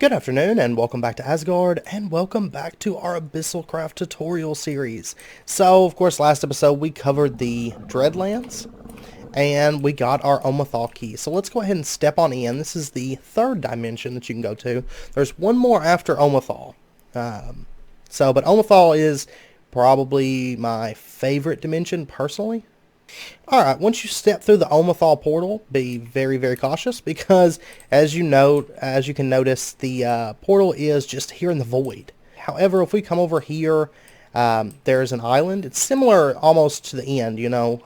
Good afternoon and welcome back to Asgard and welcome back to our Abyssalcraft tutorial series. So, of course, last episode we covered the Dreadlands and we got our Omothol key. So let's go ahead and step on in. This is the third dimension that you can go to. There's one more after Omothol. But Omothol is probably my favorite dimension personally. Alright, once you step through the Omothol portal, be very, very cautious because as you can notice, the portal is just here in the void. However, if we come over here, there's an island. It's similar almost to the end, you know.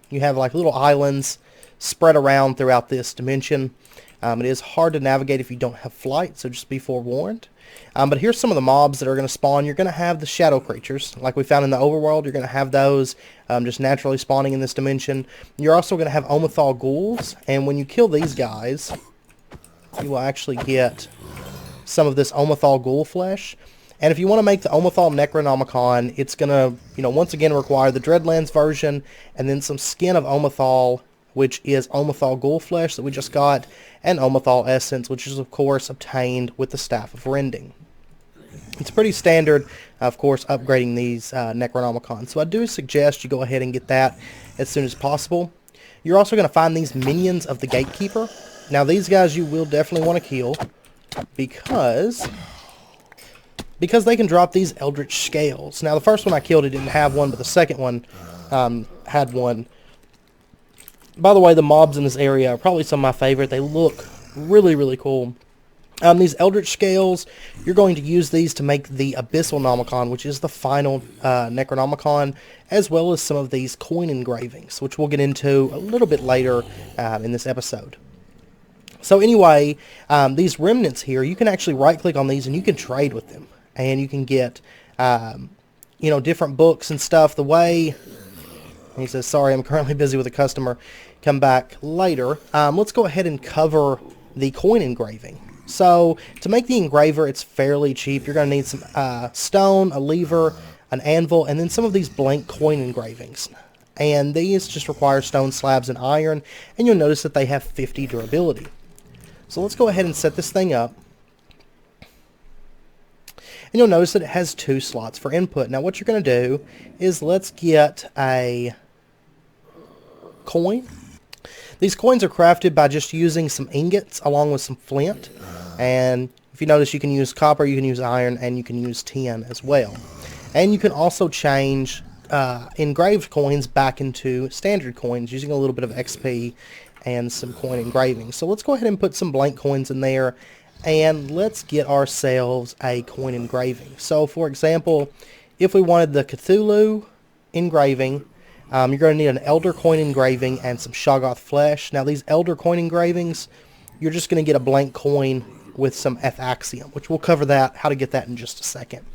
You have like little islands spread around throughout this dimension. It is hard to navigate if you don't have flight, so just be forewarned. But here's some of the mobs that are going to spawn. You're going to have the shadow creatures, like we found in the overworld. You're going to have those just naturally spawning in this dimension. You're also going to have Omothol ghouls, and when you kill these guys, you will actually get some of this Omothol ghoul flesh. And if you want to make the Omothol Necronomicon, it's going to, once again require the Dreadlands version, and then some skin of Omothol, which is Omothol ghoul flesh that we just got, and Omothol essence, which is of course obtained with the Staff of Rending. It's pretty standard, of course, upgrading these Necronomicons. So I do suggest you go ahead and get that as soon as possible. You're also going to find these minions of the Gatekeeper. Now these guys you will definitely want to kill because they can drop these Eldritch Scales. Now the first one I killed, it didn't have one, but the second one had one. By the way, the mobs in this area are probably some of my favorite. They look really, really cool. These Eldritch Scales, you're going to use these to make the Abyssalcraft, which is the final Necronomicon, as well as some of these coin engravings, which we'll get into a little bit later in this episode. So anyway, these remnants here, you can actually right-click on these and you can trade with them. And you can get, different books and stuff. The way... He says, sorry, I'm currently busy with a customer. Come back later. Let's go ahead and cover the coin engraving. So, to make the engraver, it's fairly cheap. You're going to need some stone, a lever, an anvil, and then some of these blank coin engravings. And these just require stone slabs and iron, and you'll notice that they have 50 durability. So let's go ahead and set this thing up. And you'll notice that it has 2 slots for input. Now what you're going to do is let's get a coin. These coins are crafted by just using some ingots along with some flint. And if you notice, you can use copper, you can use iron, and you can use tin as well. And you can also change engraved coins back into standard coins using a little bit of XP and some coin engraving. So let's go ahead and put some blank coins in there. And let's get ourselves a coin engraving. So, for example, if we wanted the Cthulhu engraving, you're going to need an Elder coin engraving and some Shoggoth flesh. Now, these Elder coin engravings, you're just going to get a blank coin with some F-Axiom, which we'll cover that, how to get that in just a second.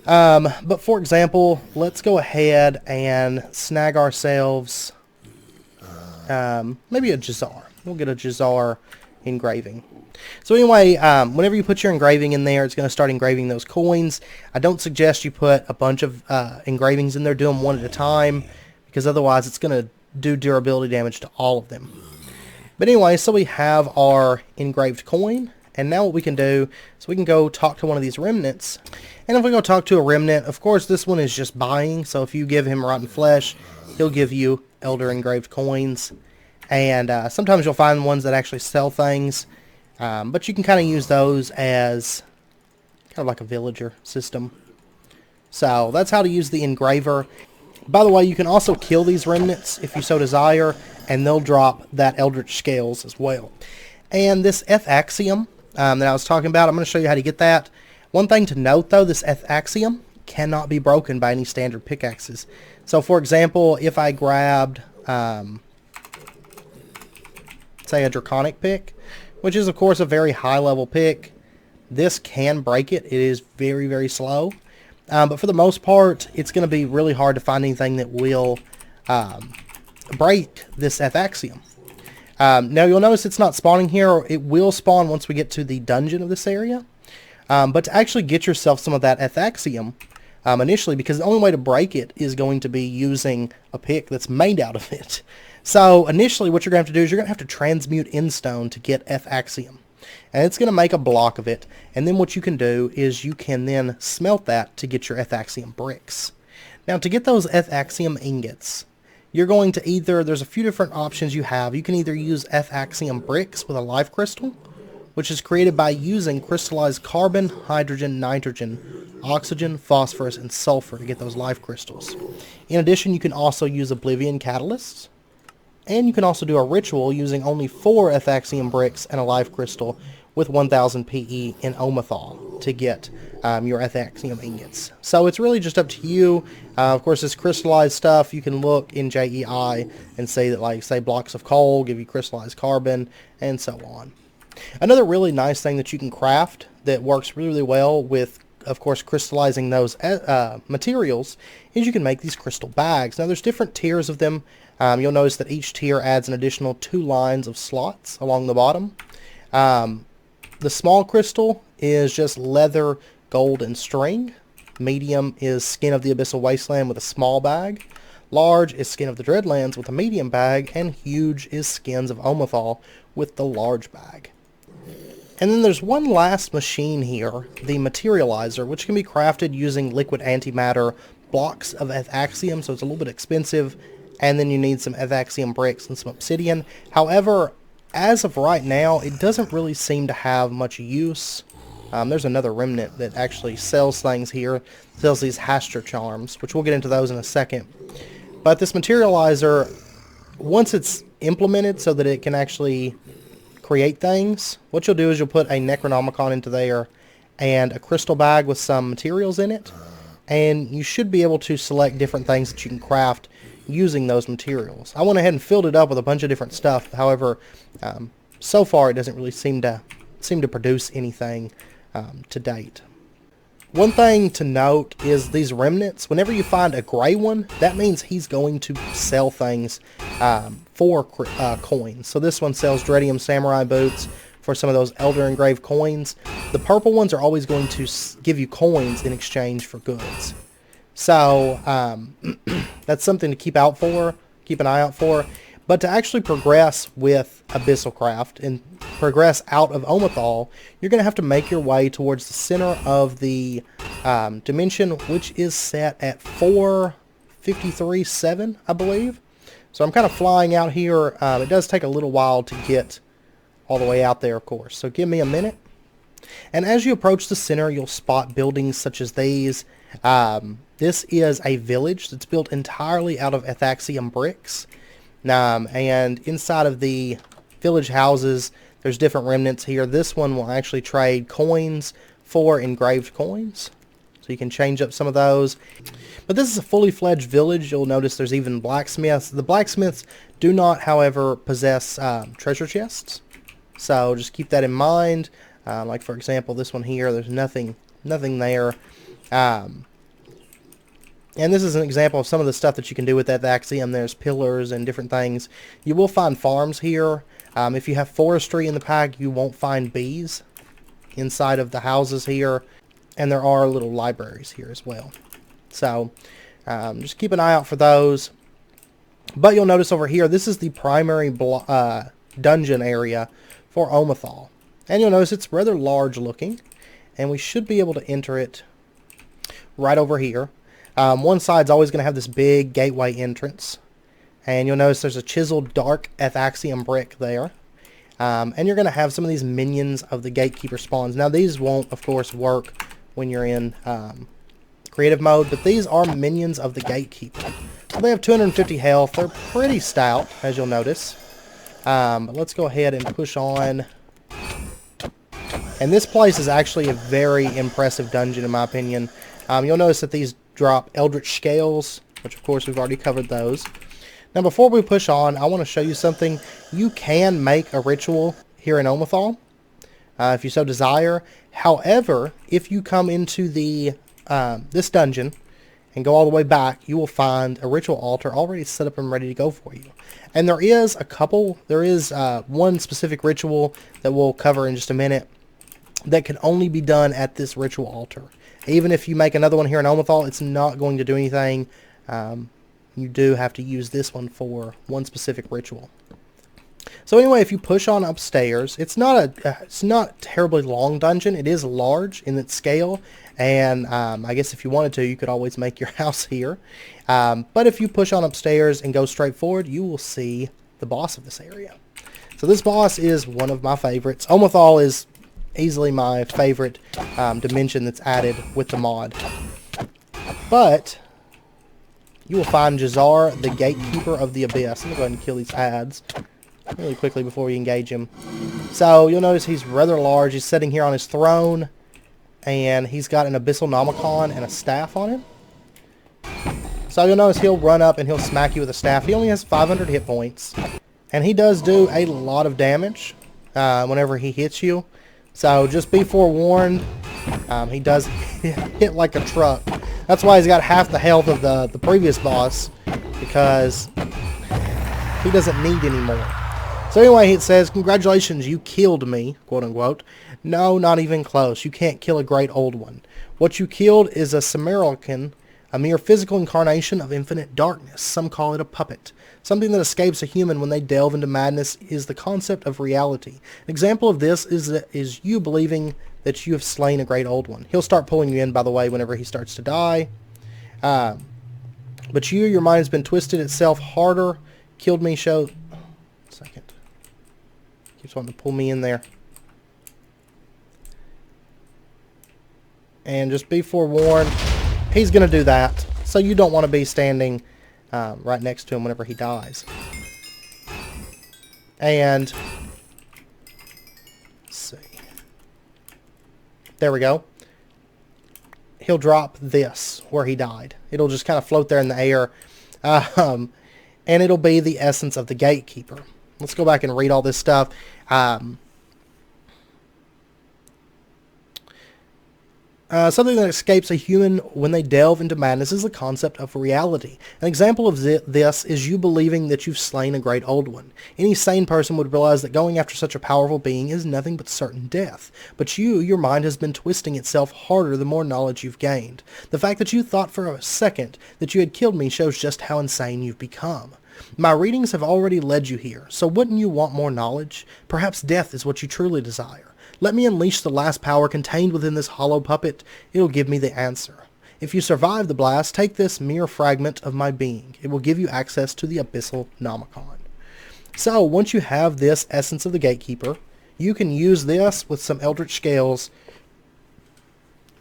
But, for example, let's go ahead and snag ourselves maybe a Jazar. We'll get a Jazar engraving. So anyway, whenever you put your engraving in there, it's going to start engraving those coins. I don't suggest you put a bunch of engravings in there. Do them one at a time, because otherwise it's going to do durability damage to all of them. But anyway, so we have our engraved coin, and now what we can do is we can go talk to one of these remnants. And if we go talk to a remnant, of course this one is just buying, so if you give him rotten flesh, he'll give you Elder engraved coins. And sometimes you'll find ones that actually sell things. But you can kind of use those as kind of like a villager system. So that's how to use the engraver. By the way, you can also kill these remnants if you so desire, and they'll drop that Eldritch Scales as well. And this F-Axiom that I was talking about, I'm going to show you how to get that. One thing to note though, this F-Axiom cannot be broken by any standard pickaxes. So for example, if I grabbed, say a Draconic pick, which is of course a very high level pick, this can break it. It is very, very slow. But for the most part, it's going to be really hard to find anything that will break this F-Axiom. Now you'll notice it's not spawning here. It will spawn once we get to the dungeon of this area. But to actually get yourself some of that F-Axiom initially, because the only way to break it is going to be using a pick that's made out of it. So initially what you're going to have to do is you're going to have to transmute in stone to get F-Axiom. And it's going to make a block of it. And then what you can do is you can then smelt that to get your ethaxium bricks. Now to get those ethaxium ingots, you're going to either, there's a few different options you have. You can either use ethaxium bricks with a life crystal, which is created by using crystallized carbon, hydrogen, nitrogen, oxygen, phosphorus, and sulfur to get those life crystals. In addition, you can also use oblivion catalysts, and you can also do a ritual using only 4 ethaxium bricks and a life crystal with 1000 PE in Omothol to get your ethaxium ingots. So it's really just up to you. Of course, this crystallized stuff, you can look in JEI and say that, like, say blocks of coal give you crystallized carbon, and so on. Another really nice thing that you can craft that works really, really well with, of course, crystallizing those materials is you can make these crystal bags. Now, there's different tiers of them. You'll notice that each tier adds an additional 2 lines of slots along the bottom. The small crystal is just leather, gold, and string. Medium is skin of the Abyssal Wasteland with a small bag. Large is skin of the Dreadlands with a medium bag. And huge is skins of Omothol with the large bag. And then there's one last machine here, the Materializer, which can be crafted using liquid antimatter blocks of ethaxium, so it's a little bit expensive, and then you need some ethaxium bricks and some obsidian. However, as of right now, it doesn't really seem to have much use. There's another remnant that actually sells things here, sells these Hastra charms, which we'll get into those in a second. But this Materializer, once it's implemented so that it can actually create things, what you'll do is you'll put a Necronomicon into there and a crystal bag with some materials in it, and you should be able to select different things that you can craft using those materials. I went ahead and filled it up with a bunch of different stuff. However, so far it doesn't really seem to produce anything to date. One thing to note is these remnants. Whenever you find a gray one, that means he's going to sell things for coins. So this one sells Dreadium Samurai Boots for some of those Elder Engraved coins. The purple ones are always going to give you coins in exchange for goods. So that's something to keep an eye out for. But to actually progress with Abyssalcraft and progress out of Omothol, you're going to have to make your way towards the center of the dimension, which is set at 453.7, I believe. So I'm kind of flying out here. It does take a little while to get all the way out there, of course. So give me a minute. And as you approach the center, you'll spot buildings such as these. This is a village that's built entirely out of ethaxium bricks. And inside of the village houses, there's different remnants here. This one will actually trade coins for engraved coins, so you can change up some of those. But this is a fully fledged village. You'll notice there's even blacksmiths. The blacksmiths do not, however, possess treasure chests, so just keep that in mind. Like, for example, this one here, there's nothing there. And this is an example of some of the stuff that you can do with ethaxium. There's pillars and different things. You will find farms here. If you have forestry in the pack, you won't find bees inside of the houses here. And there are little libraries here as well. So just keep an eye out for those. But you'll notice over here, this is the primary dungeon area for Omothol. And you'll notice it's rather large looking. And we should be able to enter it right over here. One side's always going to have this big gateway entrance. And you'll notice there's a chiseled dark ethaxium brick there. And you're going to have some of these minions of the gatekeeper spawns. Now these won't, of course, work when you're in creative mode. But these are minions of the gatekeeper. They have 250 health. They're pretty stout, as you'll notice. But let's go ahead and push on. And this place is actually a very impressive dungeon, in my opinion. You'll notice that these drop Eldritch Scales, which of course we've already covered those. Now before we push on, I want to show you something. You can make a ritual here in Omothol, if you so desire. However, if you come into the this dungeon and go all the way back, you will find a ritual altar already set up and ready to go for you. And there is one specific ritual that we'll cover in just a minute that can only be done at this ritual altar. Even if you make another one here in Omothol, it's not going to do anything. You do have to use this one for one specific ritual. So anyway, if you push on upstairs, it's not a terribly long dungeon. It is large in its scale, and I guess if you wanted to, you could always make your house here. But if you push on upstairs and go straight forward, you will see the boss of this area. So this boss is one of my favorites. Omothol is easily my favorite dimension that's added with the mod. But you will find Jazar, the Gatekeeper of the Abyss. I'm going to go ahead and kill these ads really quickly before we engage him. So you'll notice he's rather large. He's sitting here on his throne, and he's got an Abyssal Nomicon and a staff on him. So you'll notice he'll run up and he'll smack you with a staff. He only has 500 hit points, and he does do a lot of damage whenever he hits you. So just be forewarned, he does hit like a truck. That's why he's got half the health of the previous boss, because he doesn't need any more. So anyway, it says, "Congratulations, you killed me," quote unquote. No, not even close. You can't kill a great old one. What you killed is a Cimmerican, a mere physical incarnation of infinite darkness. Some call it a puppet. Something that escapes a human when they delve into madness is the concept of reality. An example of this is you believing that you have slain a great old one. He'll start pulling you in, by the way, whenever he starts to die. But your mind has been twisted itself harder. Killed me, show... Second. Keeps wanting to pull me in there. And just be forewarned, he's going to do that. So you don't want to be standing right next to him whenever he dies. And... let's see. There we go. He'll drop this where he died. It'll just kind of float there in the air. And it'll be the essence of the Gatekeeper. Let's go back and read all this stuff. Something that escapes a human when they delve into madness is the concept of reality. An example of this is you believing that you've slain a great old one. Any sane person would realize that going after such a powerful being is nothing but certain death. But your mind has been twisting itself harder the more knowledge you've gained. The fact that you thought for a second that you had killed me shows just how insane you've become. My readings have already led you here, so wouldn't you want more knowledge? Perhaps death is what you truly desire. Let me unleash the last power contained within this hollow puppet. It'll give me the answer. If you survive the blast, take this mere fragment of my being. It will give you access to the Abyssal Nomicon. So, once you have this essence of the Gatekeeper, you can use this with some Eldritch Scales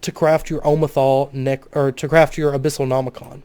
to craft your Omothol, or to craft your Abyssal Nomicon,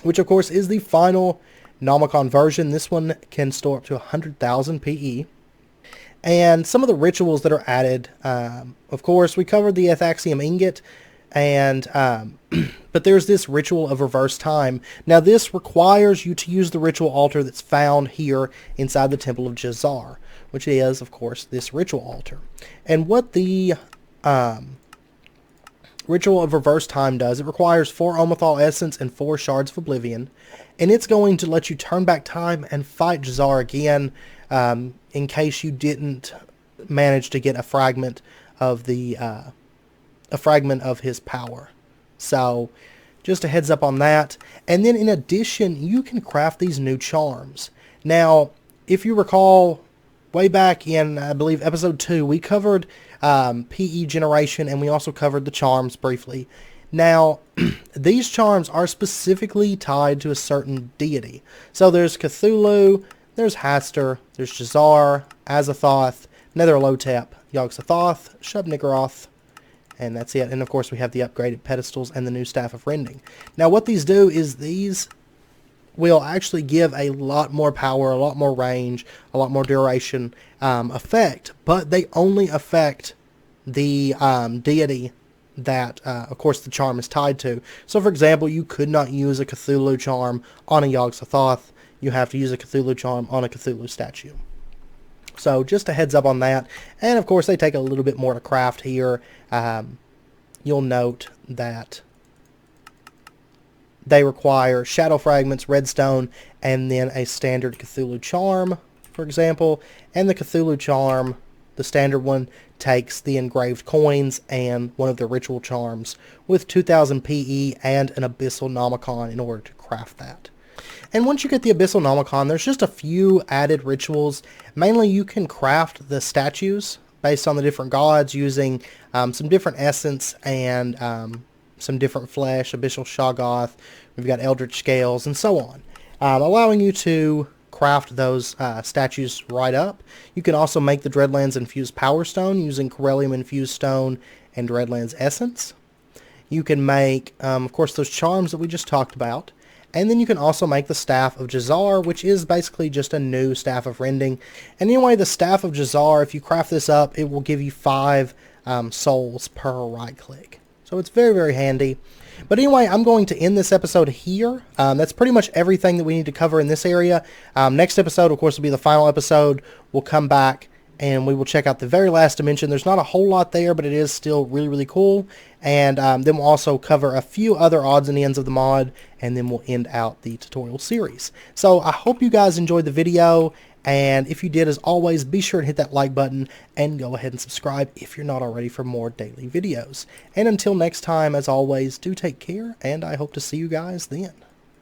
which of course is the final Nomicon version. This one can store up to 100,000 PE. And some of the rituals that are added, of course, we covered the Ethaxium Ingot, and but there's this ritual of reverse time. Now, this requires you to use the ritual altar that's found here inside the Temple of Jazar, which is, of course, this ritual altar. And what the ritual of reverse time does, it requires 4 Omothal Essence and 4 Shards of Oblivion, and it's going to let you turn back time and fight Jazar again, in case you didn't manage to get a fragment of the his power. So just a heads up on that. And then in addition, you can craft these new charms. Now, if you recall, way back in, I believe, episode 2, we covered PE generation, and we also covered the charms briefly. Now, these charms are specifically tied to a certain deity. So there's Cthulhu, there's Hastur, there's Jazar, Azathoth, Netherlotep, Yog-Sothoth, Shub-Niggurath, and that's it. And of course we have the upgraded pedestals and the new Staff of Rending. Now what these do is these will actually give a lot more power, a lot more range, a lot more duration effect, but they only affect the deity that, of course, the charm is tied to. So for example, you could not use a Cthulhu charm on a Yog-Sothoth. You have to use a Cthulhu charm on a Cthulhu statue. So just a heads up on that. And of course they take a little bit more to craft here. You'll note that they require shadow fragments, redstone, and then a standard Cthulhu charm, for example. And the Cthulhu charm, the standard one, takes the engraved coins and one of the ritual charms with 2000 PE and an Abyssal Nomicon in order to craft that. And once you get the Abyssal Nomicon, there's just a few added rituals. Mainly you can craft the statues based on the different gods using some different essence and some different flesh, Abyssal Shoggoth, we've got Eldritch Scales, and so on. Allowing you to craft those statues right up. You can also make the Dreadlands Infused Power Stone using Corellium Infused Stone and Dreadlands Essence. You can make, of course, those charms that we just talked about. And then you can also make the Staff of Jazar, which is basically just a new Staff of Rending. And anyway, the Staff of Jazar, if you craft this up, it will give you 5 souls per right click. So it's very, very handy. But anyway, I'm going to end this episode here. That's pretty much everything that we need to cover in this area. Next episode, of course, will be the final episode. We'll come back and we will check out the very last dimension. There's not a whole lot there, but it is still really, really cool. And then we'll also cover a few other odds and ends of the mod, and then we'll end out the tutorial series. So I hope you guys enjoyed the video, and if you did, as always, be sure to hit that like button and go ahead and subscribe if you're not already for more daily videos. And until next time, as always, do take care, and I hope to see you guys then.